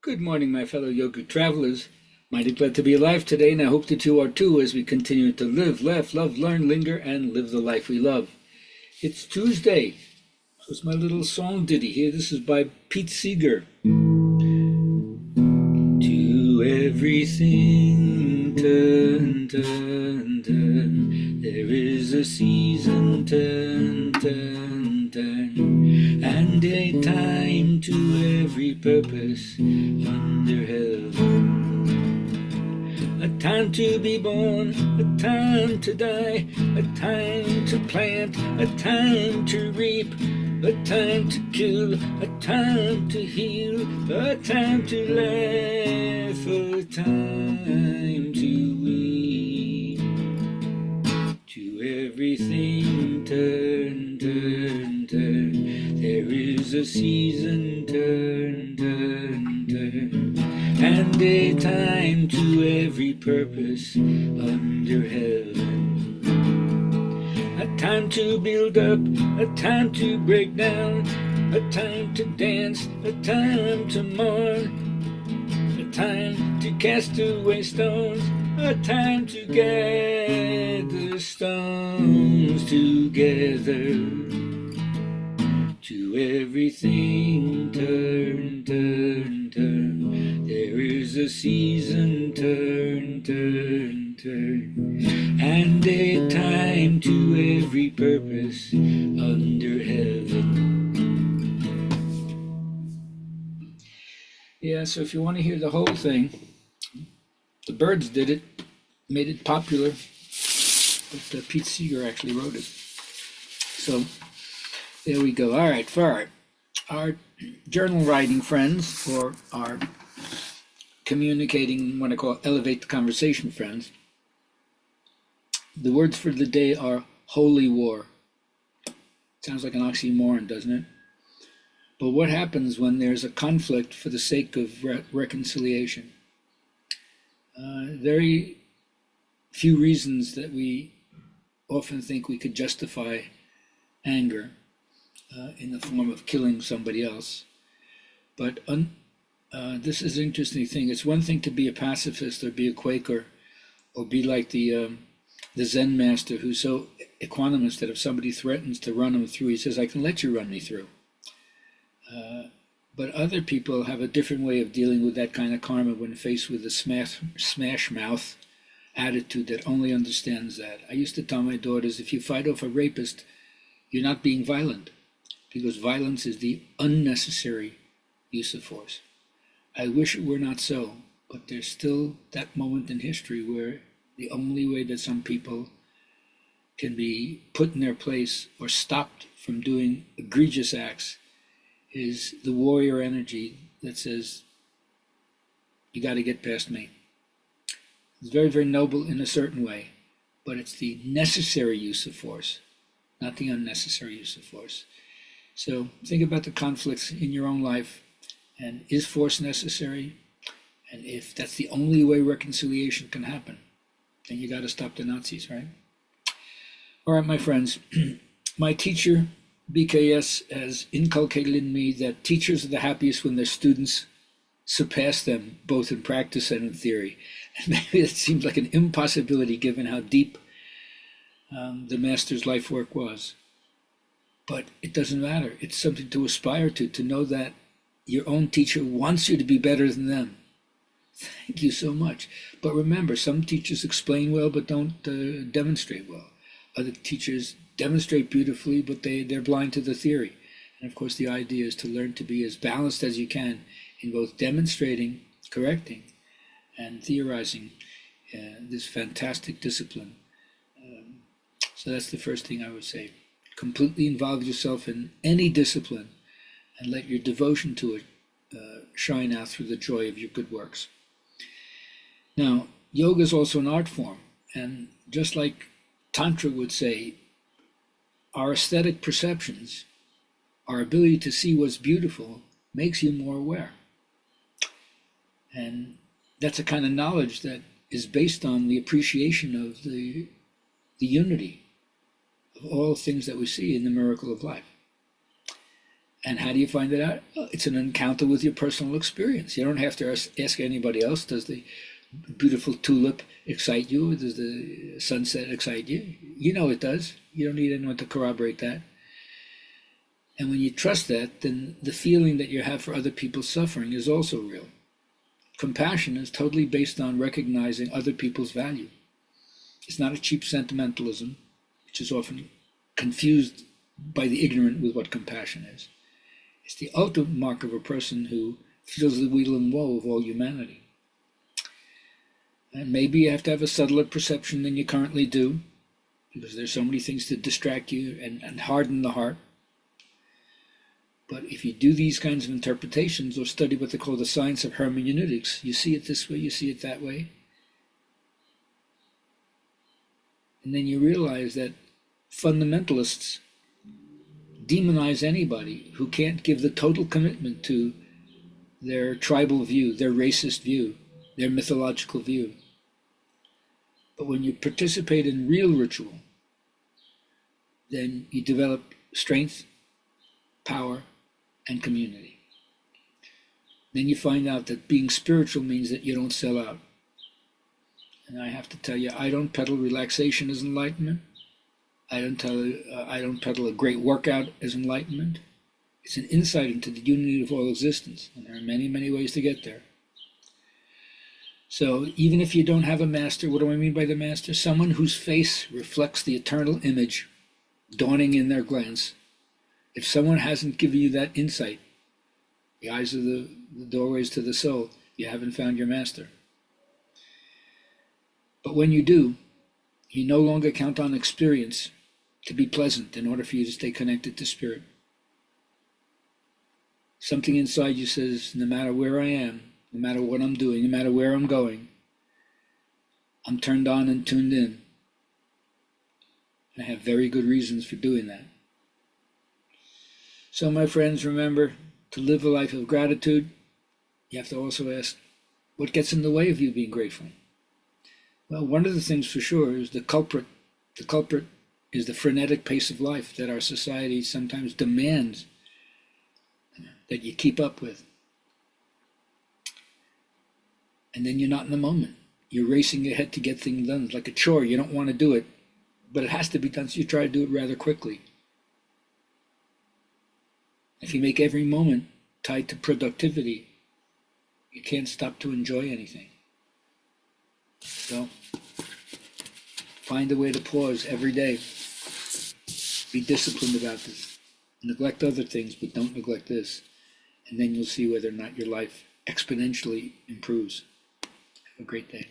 Good morning, my fellow yogi travelers. Mighty glad to be alive today, and I hope that you are too as we continue to live, laugh, love, learn, linger, and live the life we love. It's Tuesday. It's my little song ditty here. This is by Pete Seeger. To everything, turn, turn, turn. There is a season, turn, turn, turn. And a time to every purpose under heaven. A time to be born, a time to die, a time to plant, a time to reap, a time to kill, a time to heal, a time to laugh, a time to weep. To everything turn, turn, turn. There is a season, turn, turn, turn. And a time to every purpose under heaven. A time to build up, a time to break down, a time to dance, a time to mourn, a time to cast away stones, a time to gather stones together. To everything turn, turn, turn. There is a season, turn, turn, turn. And a time to every purpose under heaven. Yeah, so if you want to hear the whole thing, the Byrds did it, made it popular, but Pete Seeger actually wrote it. So there we go. All right, for our journal writing friends, or our communicating, what I call elevate the conversation friends, the words for the day are holy war. Sounds like an oxymoron, doesn't it? But what happens when there's a conflict for the sake of reconciliation? Very few reasons that we often think we could justify anger in the form of killing somebody else. But this is an interesting thing. It's one thing to be a pacifist or be a Quaker or be like the Zen master who's so equanimous that if somebody threatens to run him through, he says, I can let you run me through. But other people have a different way of dealing with that kind of karma when faced with a smash mouth attitude that only understands that. I used to tell my daughters, if you fight off a rapist, you're not being violent, because violence is the unnecessary use of force. I wish it were not so, but there's still that moment in history where the only way that some people can be put in their place or stopped from doing egregious acts is the warrior energy that says, you got to get past me. It's very, very noble in a certain way, but it's the necessary use of force, not the unnecessary use of force. So think about the conflicts in your own life, and is force necessary? And if that's the only way reconciliation can happen, then you got to stop the Nazis, right? All right, my friends, my teacher, BKS, has inculcated in me that teachers are the happiest when their students surpass them, both in practice and in theory. And maybe it seems like an impossibility given how deep the master's life work was. But it doesn't matter. It's something to aspire to know that your own teacher wants you to be better than them. Thank you so much. But remember, some teachers explain well but don't demonstrate well. Other teachers demonstrate beautifully, but they're blind to the theory. And of course, the idea is to learn to be as balanced as you can in both demonstrating, correcting, and theorizing this fantastic discipline. So that's the first thing I would say. Completely involve yourself in any discipline and let your devotion to it shine out through the joy of your good works. Now, yoga is also an art form, and just like Tantra would say, our aesthetic perceptions, our ability to see what's beautiful, makes you more aware. And that's a kind of knowledge that is based on the appreciation of the unity of all things that we see in the miracle of life. And how do you find it out? Well, it's an encounter with your personal experience. You don't have to ask anybody else. Does the beautiful tulip excite you? Or does the sunset excite you? You know it does. You don't need anyone to corroborate that. And when you trust that, then the feeling that you have for other people's suffering is also real. Compassion is totally based on recognizing other people's value. It's not a cheap sentimentalism, which is often confused by the ignorant with what compassion is. It's the ultimate mark of a person who feels the weal and woe of all humanity. And maybe you have to have a subtler perception than you currently do, because there's so many things to distract you and harden the heart. But if you do these kinds of interpretations or study what they call the science of hermeneutics, you see it this way, you see it that way. And then you realize that fundamentalists demonize anybody who can't give the total commitment to their tribal view, their racist view, their mythological view. But when you participate in real ritual, then you develop strength, power, and community. Then you find out that being spiritual means that you don't sell out. And I have to tell you, I don't peddle relaxation as enlightenment. I don't peddle a great workout as enlightenment. It's an insight into the unity of all existence, and there are many, many ways to get there. So even if you don't have a master, what do I mean by the master? Someone whose face reflects the eternal image dawning in their glance. If someone hasn't given you that insight, the eyes are the doorways to the soul, you haven't found your master. But when you do, you no longer count on experience to be pleasant in order for you to stay connected to spirit. Something inside you says, no matter where I am, no matter what I'm doing, no matter where I'm going, I'm turned on and tuned in. And I have very good reasons for doing that. So my friends, remember, to live a life of gratitude, you have to also ask, what gets in the way of you being grateful? Well, one of the things for sure is the culprit. The culprit is the frenetic pace of life that our society sometimes demands that you keep up with. And then you're not in the moment. You're racing ahead to get things done. It's like a chore. You don't want to do it, but it has to be done, so you try to do it rather quickly. If you make every moment tied to productivity, you can't stop to enjoy anything. So, find a way to pause every day. Be disciplined about this. Neglect other things, but don't neglect this. And then you'll see whether or not your life exponentially improves. Have a great day.